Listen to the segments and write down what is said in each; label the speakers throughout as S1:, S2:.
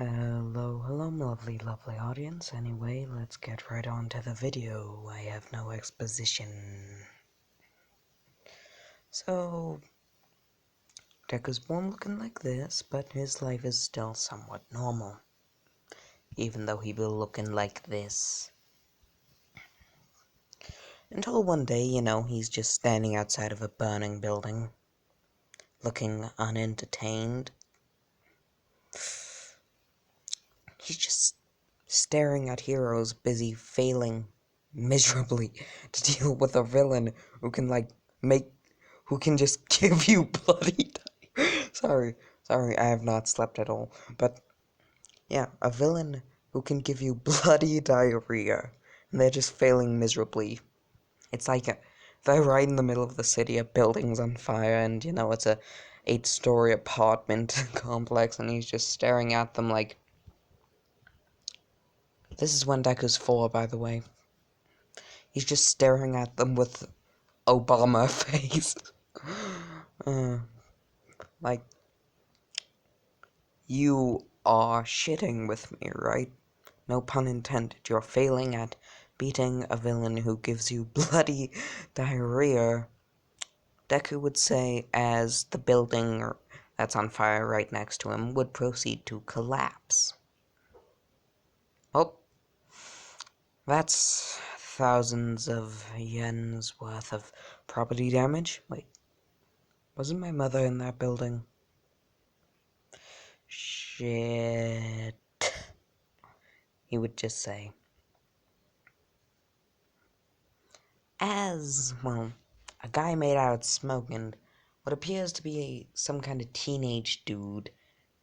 S1: Hello, lovely audience. Anyway, let's get right on to the video. I have no exposition. So, Deck was born looking like this, but his life is still somewhat normal. Even though he be looking like this. Until one day, he's just standing outside of a burning building, looking unentertained. He's just staring at heroes busy failing miserably to deal with a villain who can who can just give you bloody sorry, I have not slept at all. But yeah, a villain who can give you bloody diarrhea and they're just failing miserably. It's like they're right in the middle of the city, a building's on fire, and it's a 8-story apartment complex, and he's just staring at them like, this is when Deku's 4, by the way. He's just staring at them with Obama face. Like, you are shitting with me, right? No pun intended. You're failing at beating a villain who gives you bloody diarrhea. Deku would say as the building that's on fire right next to him would proceed to collapse. Oh, that's thousands of yens worth of property damage. Wait, wasn't my mother in that building? Shit, he would just say. As, well, a guy made out of smoke and what appears to be some kind of teenage dude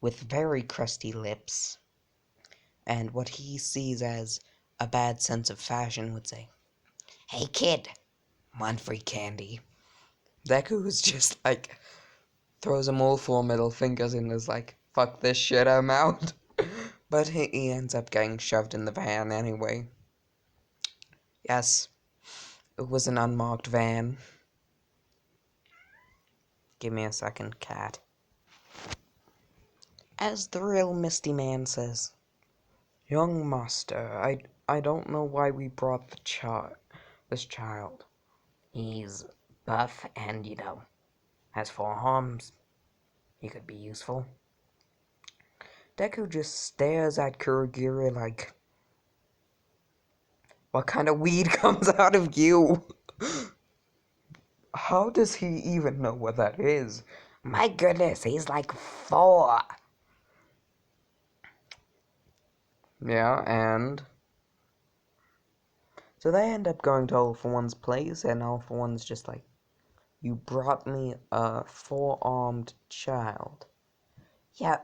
S1: with very crusty lips, and what he sees as a bad sense of fashion would say, "Hey kid, want free candy?" Deku is just like, throws him all 4 middle fingers and is like, fuck this shit, I'm out. But he ends up getting shoved in the van anyway. Yes, it was an unmarked van. Give me a second, cat. As the real Misty Man says, "Young master, I don't know why we brought this child. He's buff and, has 4 arms. He could be useful." Deku just stares at Kurogiri like, what kind of weed comes out of you? How does he even know what that is? My goodness, he's like 4. Yeah, and so they end up going to All For One's place, and All For One's just like, you brought me a 4-armed child. Yeah,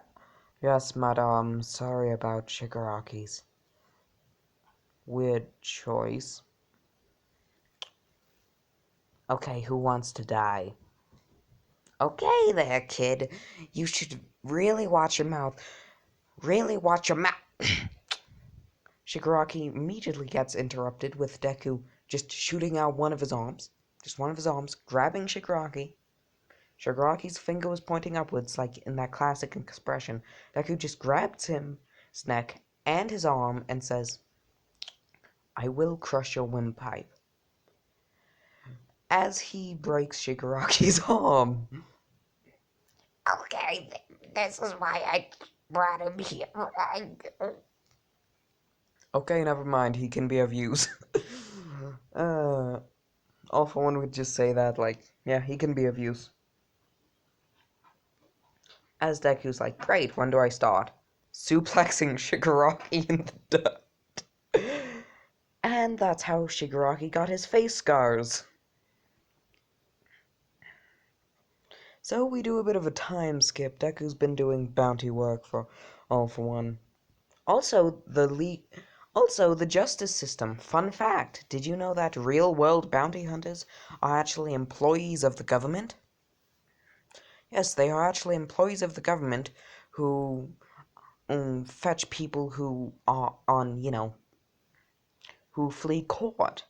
S1: yes, madam, sorry about Shigaraki's weird choice. Okay, who wants to die? Okay there, kid. You should really watch your mouth. Really watch your mouth. Shigaraki immediately gets interrupted with Deku just shooting out one of his arms. Just one of his arms, grabbing Shigaraki. Shigaraki's finger was pointing upwards, like in that classic expression. Deku just grabs his neck and his arm and says, "I will crush your windpipe." As he breaks Shigaraki's arm. Okay, this is why I brought him here. Okay, never mind, he can be of use. All For One would just say that, like, yeah, he can be of use. As Deku's like, great, when do I start? Suplexing Shigaraki in the dirt. And that's how Shigaraki got his face scars. So we do a bit of a time skip. Deku's been doing bounty work for All For One. Also, the justice system. Fun fact, did you know that real-world bounty hunters are actually employees of the government? Yes, they are actually employees of the government who fetch people who are on, who flee court.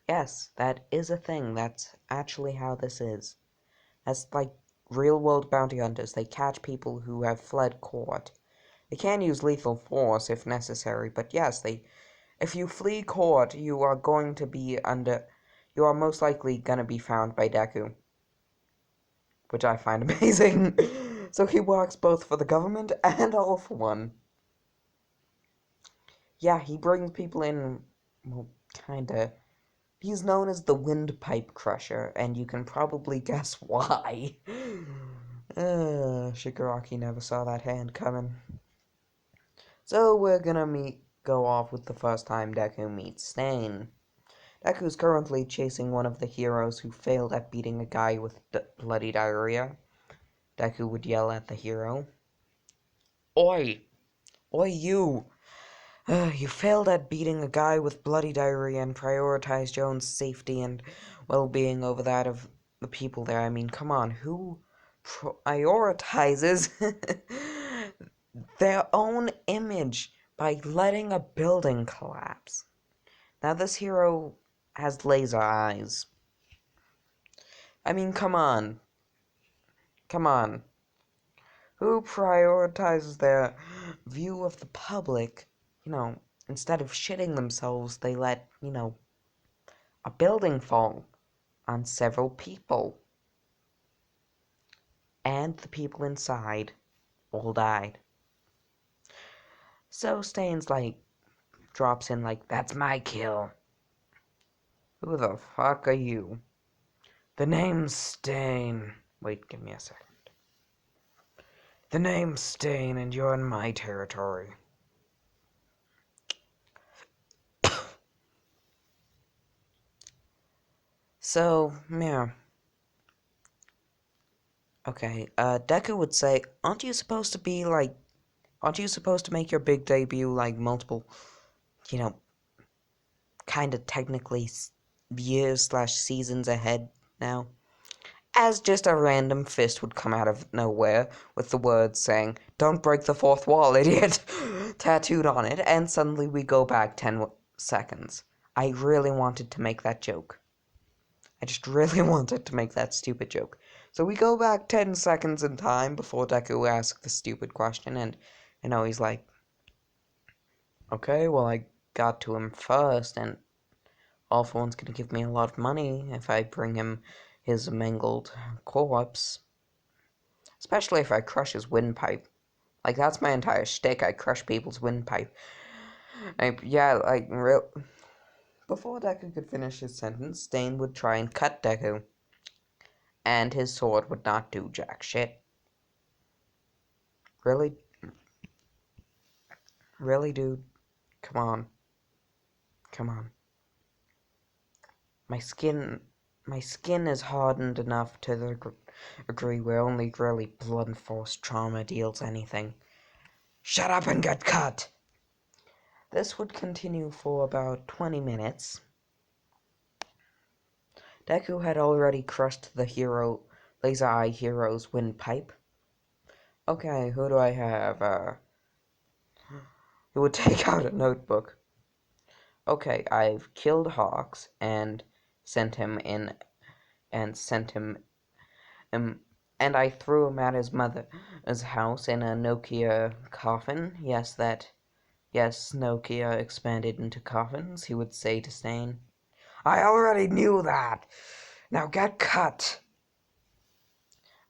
S1: Yes, that is a thing. That's actually how this is. That's like real-world bounty hunters. They catch people who have fled court. They can use lethal force if necessary, but yes, if you flee court, you are most likely gonna be found by Deku, which I find amazing. So he works both for the government and All for One. Yeah, he brings people in, well, kinda. He's known as the Windpipe Crusher, and you can probably guess why. Shigaraki never saw that hand coming. So we're gonna go off with the first time Deku meets Stain. Deku's currently chasing one of the heroes who failed at beating a guy with bloody diarrhea. Deku would yell at the hero, "Oi! Oi, you! You failed at beating a guy with bloody diarrhea and prioritized your own safety and well-being over that of the people there. I mean, come on, who prioritizes their own image by letting a building collapse?" Now, this hero has laser eyes. I mean, come on. Come on. Who prioritizes their view of the public? Instead of shitting themselves, they let, a building fall on several people. And the people inside all died. So Stain's drops in "That's my kill." Who the fuck are you? The name's Stain. Wait, give me a second. The name's Stain, and you're in my territory. So, yeah. Okay, Deku would say, aren't you supposed to make your big debut, multiple, kind of technically years/seasons ahead now? As just a random fist would come out of nowhere with the words saying, "Don't break the fourth wall, idiot," tattooed on it, and suddenly we go back 10 seconds. I really wanted to make that joke. I just really wanted to make that stupid joke. So we go back 10 seconds in time before Deku asks the stupid question, and, he's like, "Okay, well, I got to him first, and All for One's gonna give me a lot of money if I bring him his mangled corpse. Especially if I crush his windpipe. That's my entire shtick. I crush people's windpipe." Before Deku could finish his sentence, Stain would try and cut Deku. And his sword would not do jack shit. Really? Really, dude? Come on. Come on. My skin is hardened enough to the degree where only really blunt force trauma deals anything. Shut up and get cut! This would continue for about 20 minutes. Deku had already crushed the Laser Eye hero's windpipe. Okay, who do I have? He would take out a notebook. Okay, I've killed Hawks and sent him in, and I threw him at his mother's house in a Nokia coffin. Yes, Nokia expanded into coffins, he would say to Stain. I already knew that! Now get cut!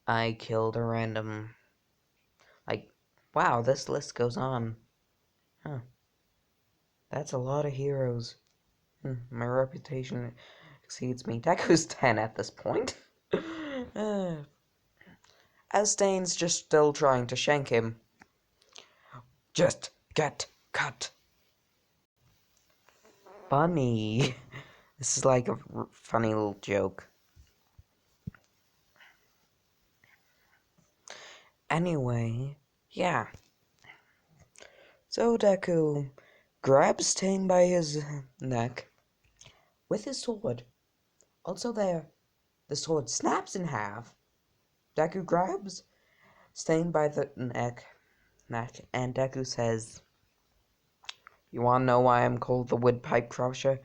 S1: I killed a random... wow, this list goes on. Huh. That's a lot of heroes. My reputation exceeds me. Deku's 10 at this point. As Stain's just still trying to shank him. Just get cut. Funny. This is like a funny little joke. Anyway, yeah. So Deku grabs Stain by his neck with his sword. Also there, the sword snaps in half. Deku grabs Stain by the neck, and Deku says, "You wanna know why I'm called the Windpipe Crusher?"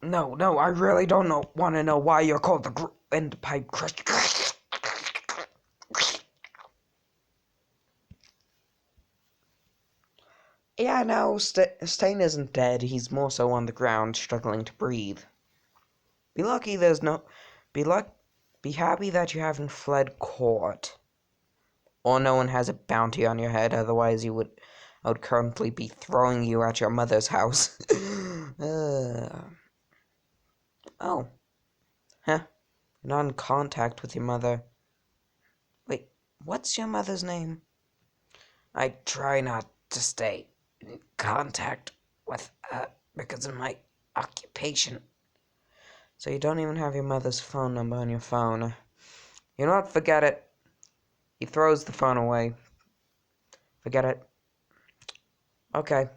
S1: No, I really don't wanna know why you're called the Windpipe Crusher. Yeah, no, Stain isn't dead. He's more so on the ground, struggling to breathe. Be lucky there's no... Be luck... Be happy that you haven't fled court. Or no one has a bounty on your head, otherwise I would currently be throwing you at your mother's house. Oh. Huh. You're not in contact with your mother. Wait, what's your mother's name? I try not to stay in contact with her because of my occupation. So you don't even have your mother's phone number on your phone. You know what? Forget it. He throws the phone away. Forget it. Okay.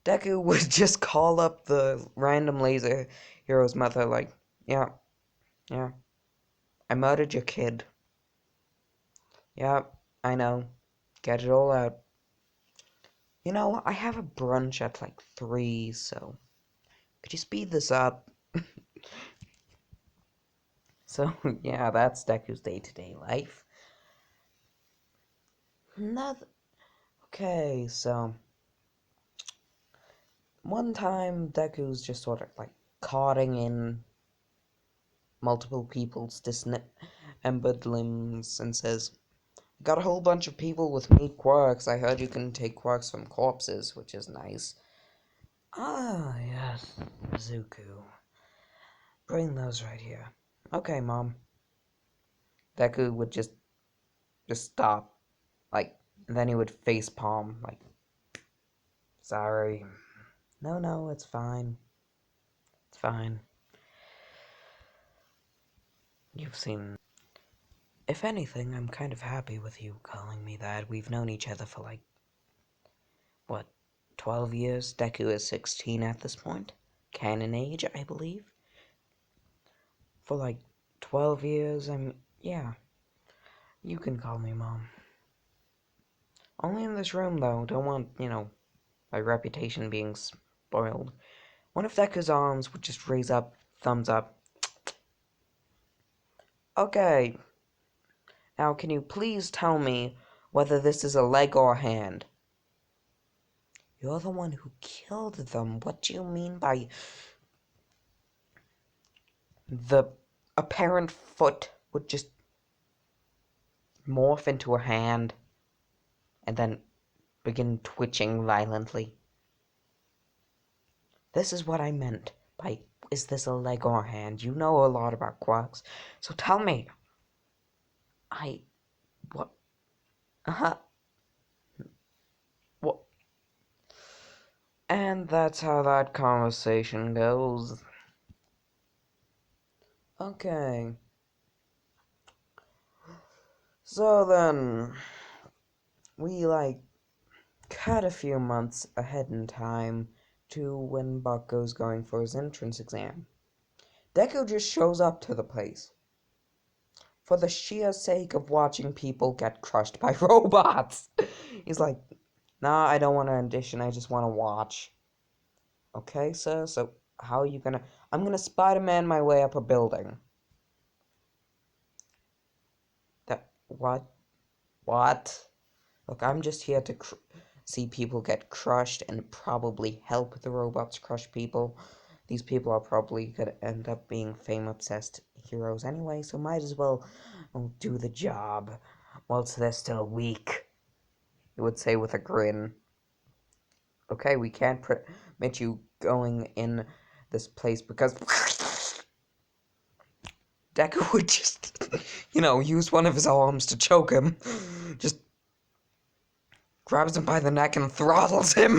S1: Deku would just call up the random laser hero's mother like, yeah, I murdered your kid. Yeah, I know. Get it all out. You know, I have a brunch at like 3, so could you speed this up? So, yeah, that's Deku's day-to-day life. Nothing. Okay, so one time Deku's just sort of like caughting in multiple people's dismembered limbs and says, got a whole bunch of people with neat quirks. I heard you can take quirks from corpses, which is nice. Ah, yes, Zuku. Bring those right here. Okay, Mom. Deku would just stop, like, and then he would face palm, like, sorry. No, it's fine. It's fine. You've seen... If anything, I'm kind of happy with you calling me that. We've known each other for, like, what, 12 years? Deku is 16 at this point. Canon age, I believe. For, like, 12 years, yeah. You can call me Mom. Only in this room, though. Don't want, my reputation being spoiled. One of Deku's arms would just raise up, thumbs up. Okay. Now, can you please tell me whether this is a leg or a hand? You're the one who killed them. What do you mean by... The apparent foot would just morph into a hand and then begin twitching violently. This is what I meant by, is this a leg or a hand? You know a lot about quirks, so tell me. What? What? And that's how that conversation goes. Okay. So then, we, cut a few months ahead in time to when Bucko's going for his entrance exam. Deku just shows up to the place for the sheer sake of watching people get crushed by robots. He's like, nah, I don't want to audition, I just want to watch. Okay, sir, so how are you gonna... I'm gonna Spider-Man my way up a building. What? What? Look, I'm just here to see people get crushed and probably help the robots crush people. These people are probably gonna end up being fame-obsessed heroes anyway, so might as well do the job whilst they're still weak. He would say with a grin. Okay, we can't permit you going in this place because... Deku would just, use one of his arms to choke him. Just grabs him by the neck and throttles him.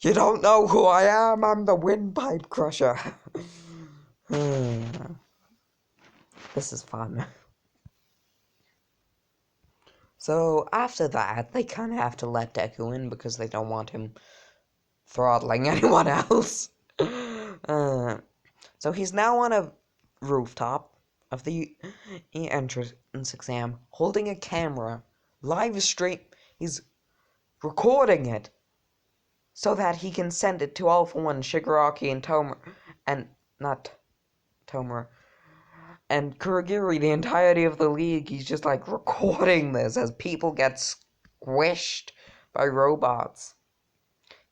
S1: You don't know who I am. I'm the windpipe crusher. This is fun. So after that, they kind of have to let Deku in because they don't want him throttling anyone else. So he's now on a rooftop of the entrance exam, holding a camera, live stream. He's recording it so that he can send it to All For One, Shigaraki, and not Tomura, And Kurogiri, the entirety of the league, he's just like recording this as people get squished by robots.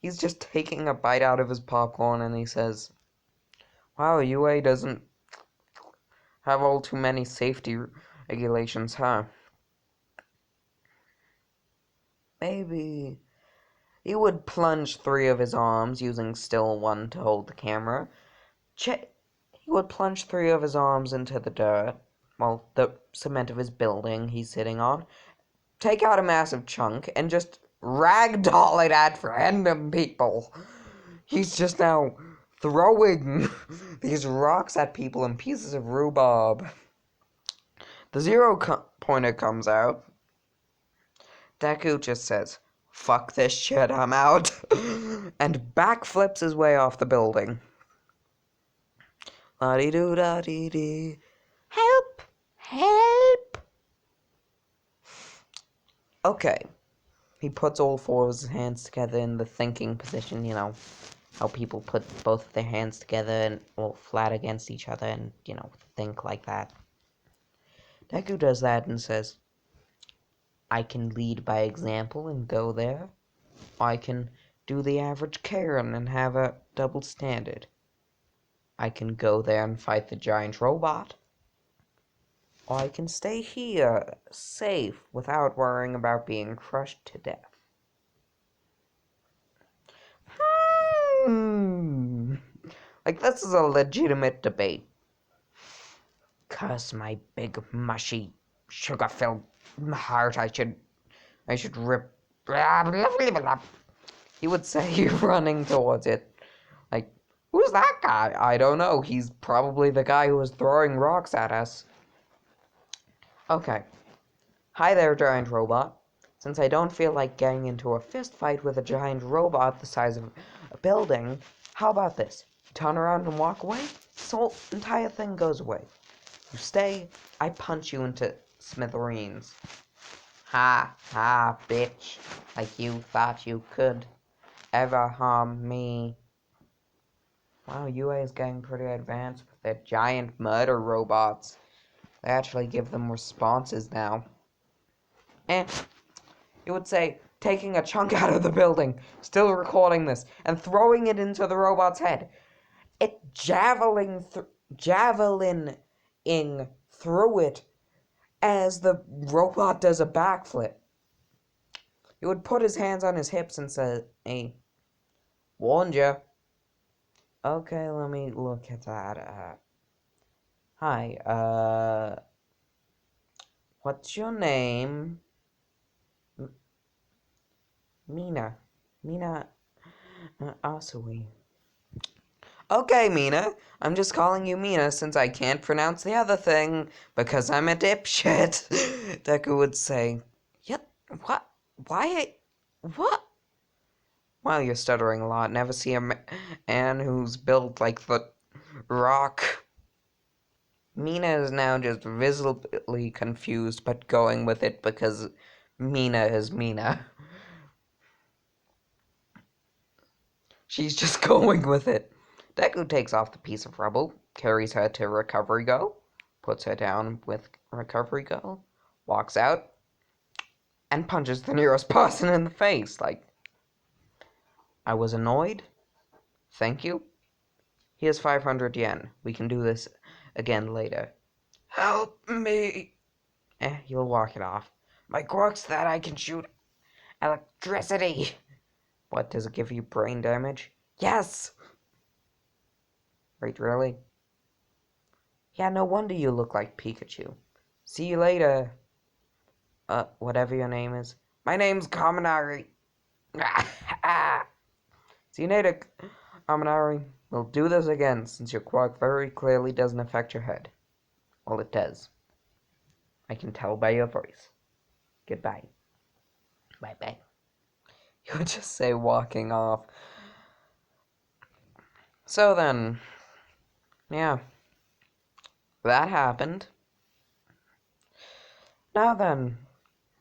S1: He's just taking a bite out of his popcorn and he says, wow, UA doesn't have all too many safety regulations, huh? Maybe he would plunge 3 of his arms, using still one to hold the camera. He would plunge 3 of his arms into the dirt, well, the cement of his building he's sitting on, take out a massive chunk, and just ragdoll it at random people. He's just now throwing these rocks at people and pieces of rhubarb. The zero-pointer comes out. Deku just says, fuck this shit, I'm out, and backflips his way off the building. La-dee-doo-da-dee-dee. Help! Help! Okay. He puts all 4 of his hands together in the thinking position, you know, how people put both of their hands together and all flat against each other and, you know, think like that. Deku does that and says, I can lead by example and go there. I can do the average Karen and have a double standard. I can go there and fight the giant robot. Or I can stay here, safe, without worrying about being crushed to death. Like, this is a legitimate debate. Curse my big, mushy, sugar-filled heart, I should rip... He would say, running towards it. Like, who's that guy? I don't know. He's probably the guy who was throwing rocks at us. Okay. Hi there, giant robot. Since I don't feel like getting into a fist fight with a giant robot the size of a building, how about this? You turn around and walk away, this whole entire thing goes away. You stay, I punch you into smithereens. Ha, ha, bitch. Like you thought you could ever harm me. Wow, UA is getting pretty advanced with their giant murder robots. They actually give them responses now. And you would say, taking a chunk out of the building, still recording this, and throwing it into the robot's head. It javelining through it as the robot does a backflip. He would put his hands on his hips and say, hey, warned ya. Okay, let me look at that. Hi, what's your name? Mina Asui. Okay, Mina. I'm just calling you Mina since I can't pronounce the other thing because I'm a dipshit. Deku would say, yep, what? Why? What? Wow, you're stuttering a lot. Never see a man who's built like the Rock. Mina is now just visibly confused, but going with it because Mina is Mina. She's just going with it. Deku takes off the piece of rubble, carries her to Recovery Go, puts her down with Recovery Go, walks out, and punches the nearest person in the face. Like, I was annoyed. Thank you. Here's 500 yen. We can do this again later. Help me. You'll walk it off. My quirk's that I can shoot electricity. What, does it give you brain damage? Yes! Wait, really? Yeah, no wonder you look like Pikachu. See you later. Whatever your name is. My name's Kaminari. See you later, Kaminari. We'll do this again, since your quirk very clearly doesn't affect your head. Well, it does. I can tell by your voice. Goodbye. Bye-bye. You would just say walking off. So then, yeah. That happened. Now then,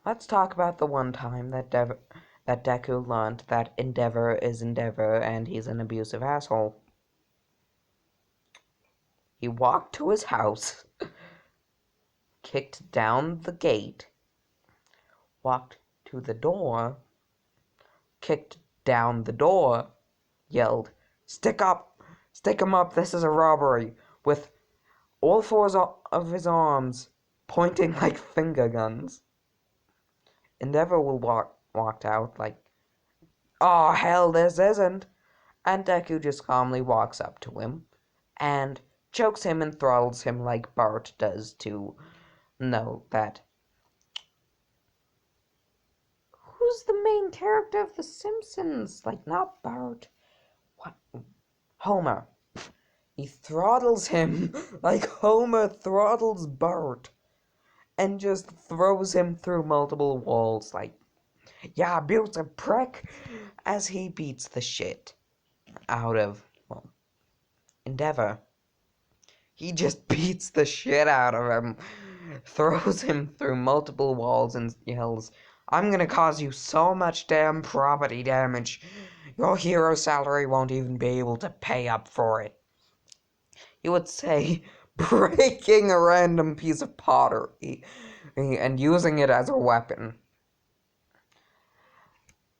S1: let's talk about the one time that Deku learned that Endeavor is Endeavor and he's an abusive asshole. He walked to his house, kicked down the gate, walked to the door, kicked down the door, yelled, "Stick up! Stick him up! This is a robbery!" with all four of his arms pointing like finger guns. Endeavor walked out like, "Oh, hell, this isn't." And Deku just calmly walks up to him and chokes him and throttles him like Bart does to know that. Who's the main character of The Simpsons? Like, not Bart. What? Homer. He throttles him like Homer throttles Bart and just throws him through multiple walls like, "Yeah, abusive prick," as he beats the shit out of, well, Endeavor. He just beats the shit out of him, throws him through multiple walls, and yells, "I'm gonna cause you so much damn property damage, your hero salary won't even be able to pay up for it." You would say, breaking a random piece of pottery and using it as a weapon.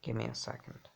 S1: Give me a second.